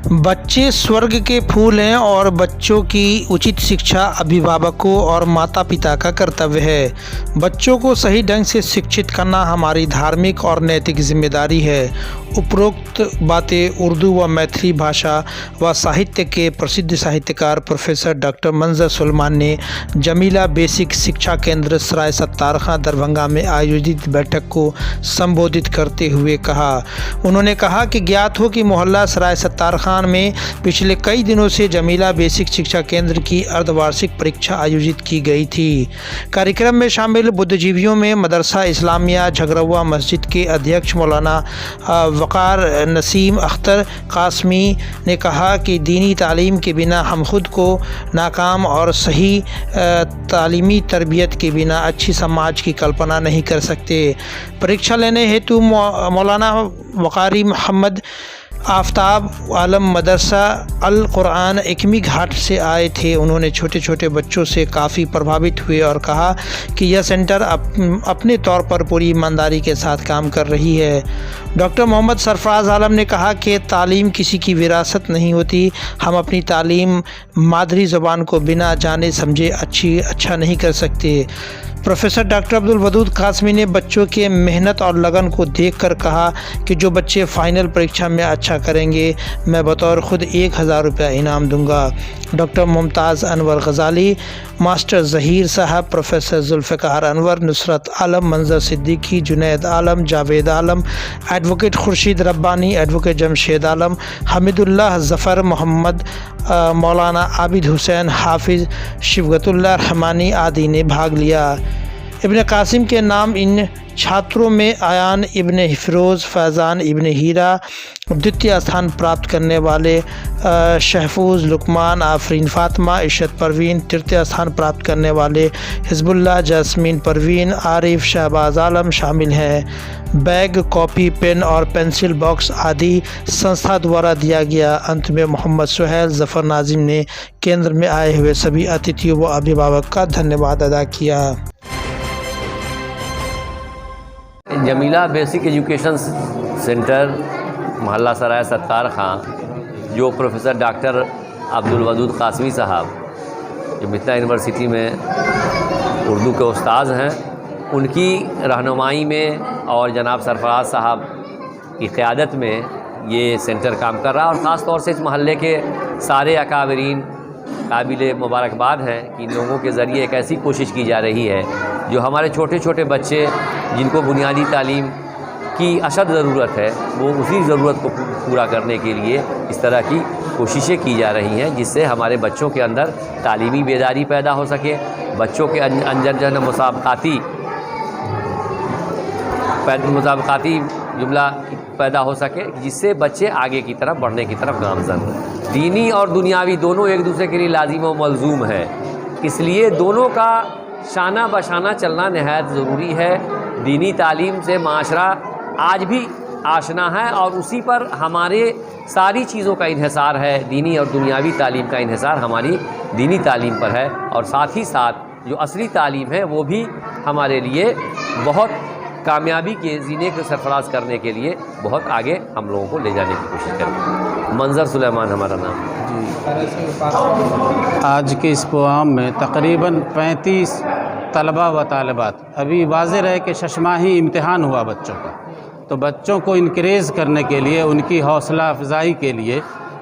बच्चे स्वर्ग के फूल हैं और बच्चों की उचित शिक्षा अभिभावकों और माता पिता का कर्तव्य है। बच्चों को सही ढंग से शिक्षित करना हमारी धार्मिक और नैतिक जिम्मेदारी है। उपरोक्त बातें उर्दू व मैथिली भाषा व साहित्य के प्रसिद्ध साहित्यकार प्रोफेसर डॉक्टर मंजर सुलेमान ने जमीला बेसिक शिक्षा केंद्र सराय सत्तार खां दरभंगा में आयोजित बैठक को संबोधित करते हुए कहा। उन्होंने कहा कि ज्ञात हो कि मोहल्ला सराय सत्तार खां में पिछले कई दिनों से जमीला बेसिक शिक्षा केंद्र की अर्धवार्षिक परीक्षा आयोजित की गई थी। कार्यक्रम में शामिल बुद्धिजीवियों में मदरसा इस्लामिया झगरवा मस्जिद के अध्यक्ष मौलाना वक़ार नसीम अख्तर कासमी ने कहा कि दीनी तालीम के बिना हम खुद को नाकाम और सही तालीमी तरबियत के बिना अच्छी समाज की कल्पना नहीं कर सकते। परीक्षा लेने हेतु मौलाना वक़ारी मोहम्मद आफ्ताब आलम मदरसा अल कुरान एकमी घाट से आए थे। उन्होंने छोटे छोटे बच्चों से काफ़ी प्रभावित हुए और कहा कि यह सेंटर अपने तौर पर पूरी ईमानदारी के साथ काम कर रही है। डॉक्टर मोहम्मद सरफराज आलम ने कहा कि तालीम किसी की विरासत नहीं होती। हम अपनी तालीम मादरी ज़बान को बिना जाने समझे अच्छा नहीं कर सकते। प्रोफेसर डॉक्टर अब्दुल वदूद कासमी ने बच्चों के मेहनत और लगन को देखकर कहा कि जो बच्चे फ़ाइनल परीक्षा में अच्छा करेंगे मैं बतौर ख़ुद 1000 रुपया इनाम दूंगा। डॉक्टर मुमताज़ अनवर गज़ाली, मास्टर ज़हीर साहब, प्रोफेसर जुल्फ़िकार अनवर, नुसरत आलम, मंजर सिद्दीकी, जुनैद आलम, जावेद आलम, एडवोकेट खुर्शीद रब्बानी, एडवोकेट जमशेद आलम, हमीदुल्लाह ज़फ़र, मोहम्मद मौलाना आबिद हुसैन, हाफिज़ शिवगतुल्लाह रहमानी आदि ने भाग लिया। इब्न कासिम के नाम इन छात्रों में आयान इब्न फिरोज़, फैज़ान इब्न हीरा, द्वितीय स्थान प्राप्त करने वाले शहफूज़, लुकमान, आफरीन फ़ातिमा, इशरत परवीन, तृतीय स्थान प्राप्त करने वाले हिज़्बुल्लाह, जैस्मीन परवीन, आरिफ, शहबाज आलम शामिल हैं। बैग, कॉपी, पेन और पेंसिल बॉक्स आदि संस्था द्वारा दिया गया। अंत में मोहम्मद सुहैल ज़फ़र नाज़िम ने केंद्र में आए हुए सभी अतिथियों व अभिभावक का धन्यवाद अदा किया। जमीला बेसिक एजुकेशन सेंटर मोहल्ला सराय सत्तार खां, जो प्रोफेसर डॉक्टर अब्दुल वदूद कासमी साहब जो मित्ता यूनिवर्सिटी में उर्दू के उस्ताद हैं, उनकी रहनुमाई में और जनाब सरफराज साहब की क़यादत में ये सेंटर काम कर रहा है। और ख़ास तौर से इस महल्ले के सारे अकाबरीन काबिल मुबारकबाद हैं कि इन लोगों के ज़रिए एक ऐसी कोशिश की जा रही है जो हमारे छोटे छोटे बच्चे जिनको बुनियादी तालीम की अशद ज़रूरत है, वो उसी ज़रूरत को पूरा करने के लिए इस तरह की कोशिशें की जा रही हैं, जिससे हमारे बच्चों के अंदर तालीमी बेदारी पैदा हो सके, बच्चों के अंदर जो है मुसाबकाती जुमला पैदा हो सके, जिससे बच्चे आगे की तरफ बढ़ने की तरफ गामज़न हों। दीनी और दुनियावी दोनों एक दूसरे के लिए लाजिम व मलजूम है, इसलिए दोनों का शाना बशाना चलना नहायत ज़रूरी है। दीनी तालीम से माशरा आज भी आशना है और उसी पर हमारे सारी चीज़ों का इन्हिसार है। दीनी और दुनियावी तालीम का इन्हिसार हमारी दीनी तालीम पर है, और साथ ही साथ जो असली तालीम है वो भी हमारे लिए बहुत कामयाबी के ज़ीने को सरफराज करने के लिए बहुत आगे हम लोगों को ले जाने की कोशिश करें। मंजर सुलेमान हमारा नाम जी। आज के इस प्रोग्राम में तकरीबन 35 तलबा व तालिबात, अभी वाज़ेह रहे कि शशमाही इम्तिहान हुआ बच्चों का, तो बच्चों को इनकरेज करने के लिए, उनकी हौसला अफजाई के लिए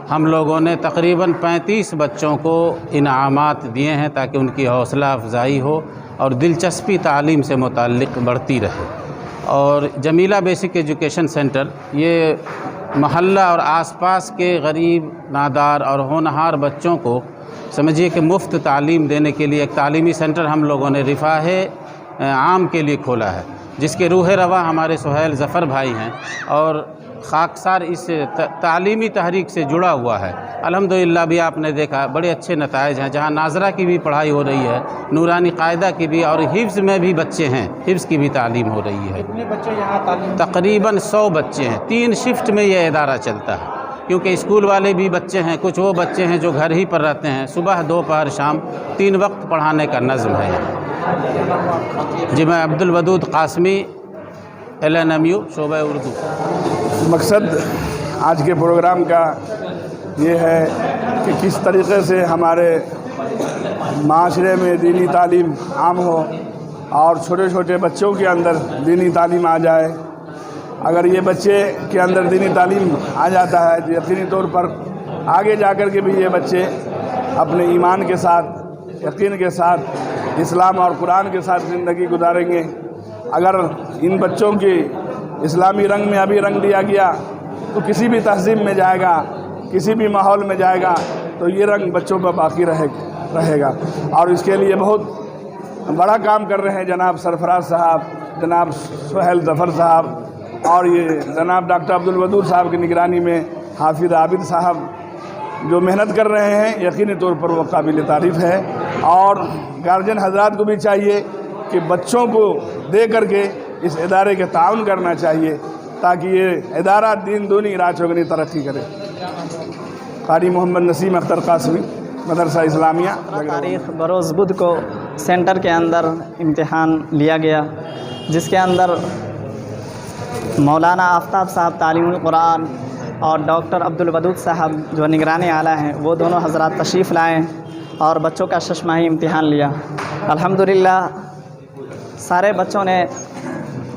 हम लोगों ने तकरीबन 35 बच्चों को इनामात दिए हैं, ताकि उनकी हौसला अफजाई हो और दिलचस्पी तालीम से मुताल्लिक़ बढ़ती रहे। और जमीला बेसिक एजुकेशन सेंटर ये महल्ला और आसपास के गरीब, नादार और होनहार बच्चों को समझिए कि मुफ्त तालीम देने के लिए एक तालीमी सेंटर हम लोगों ने रिफ़ाहे आम के लिए खोला है, जिसके रूह रवा हमारे सुहैल ज़फ़र भाई हैं और खाकसार इस तालीमी तहरीक से जुड़ा हुआ है। अल्हम्दुलिल्लाह भी आपने देखा बड़े अच्छे नताइज हैं, जहाँ नाजरा की भी पढ़ाई हो रही है, नूरानी कायदा की भी, और हिफ्ज़ में भी बच्चे हैं, हिफ्ज़ की भी तालीम हो रही है। कितने बच्चे यहाँ तालीम? तकरीबन 100 बच्चे हैं। 3 शिफ्ट में यह इदारा चलता है, क्योंकि स्कूल वाले भी बच्चे हैं, कुछ वो बच्चे हैं जो घर ही पर रहते हैं। सुबह, दोपहर, शाम 3 वक्त पढ़ाने का नज़्म है यहाँ। जी, मैं अब्दुल वदूद कासमी, LNMU शोबा उर्दू। मकसद आज के प्रोग्राम का یہ ہے کہ کس طریقے سے ہمارے معاشرے میں دینی تعلیم عام ہو اور چھوٹے چھوٹے بچوں کے اندر دینی تعلیم آ جائے۔ اگر یہ بچے کے اندر دینی تعلیم آ جاتا ہے تو یقینی طور پر آگے جا کر کے بھی یہ بچے اپنے ایمان کے ساتھ، یقین کے ساتھ، اسلام اور قرآن کے ساتھ زندگی گزاریں گے۔ اگر ان بچوں کی اسلامی رنگ میں ابھی رنگ دیا گیا تو کسی بھی تہذیب میں جائے گا، کسی بھی ماحول میں جائے گا تو یہ رنگ بچوں پر باقی رہے گا۔ اور اس کے لیے بہت بڑا کام کر رہے ہیں جناب سرفراز صاحب، جناب سہیل ظفر صاحب اور یہ جناب ڈاکٹر عبدالودود صاحب کی نگرانی میں حافظ عابد صاحب جو محنت کر رہے ہیں، یقینی طور پر وہ قابل تعریف ہے۔ اور گارجین حضرات کو بھی چاہیے کہ بچوں کو دے کر کے اس ادارے کے تعاون کرنا چاہیے تاکہ یہ ادارہ دین دونی راہ چوگنی ترقی کرے۔ قاری محمد نسیم اختر قاسمی، مدرسہ اسلامیہ۔ تاریخ بروز بدھ کو سینٹر کے اندر امتحان لیا گیا، جس کے اندر مولانا آفتاب صاحب تعلیم القرآن اور ڈاکٹر عبدالودود صاحب جو نگرانی اعلیٰ ہیں، وہ دونوں حضرات تشریف لائے اور بچوں کا 6 ماہی امتحان لیا۔ الحمدللہ سارے بچوں نے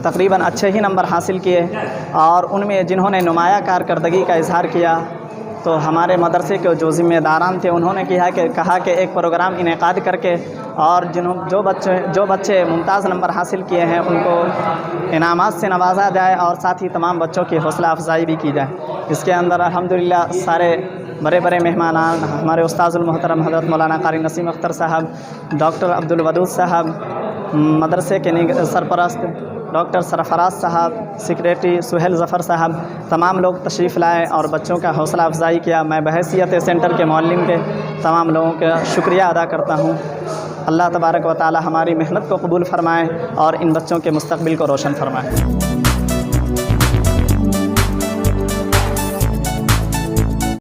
تقریباً اچھے ہی نمبر حاصل کیے، اور ان میں جنہوں نے نمایاں کارکردگی کا اظہار کیا تو ہمارے مدرسے کے جو ذمہ داران تھے انہوں نے کہا کہ ایک پروگرام انعقاد کر کے اور جو بچے ممتاز نمبر حاصل کیے ہیں ان کو انعامات سے نوازا جائے، اور ساتھ ہی تمام بچوں کی حوصلہ افزائی بھی کی جائے۔ اس کے اندر الحمدللہ سارے بڑے بڑے مہمانان، ہمارے استاذ المحترم حضرت مولانا قاری نسیم اختر صاحب، ڈاکٹر عبدالودود صاحب، مدرسے کے سرپرست ڈاکٹر سرفراز صاحب، سیکریٹری سہیل ظفر صاحب، تمام لوگ تشریف لائے اور بچوں کا حوصلہ افزائی کیا۔ میں بحیثیت سینٹر کے معلم کے تمام لوگوں کا شکریہ ادا کرتا ہوں۔ اللہ تبارک و تعالی ہماری محنت کو قبول فرمائے اور ان بچوں کے مستقبل کو روشن فرمائے۔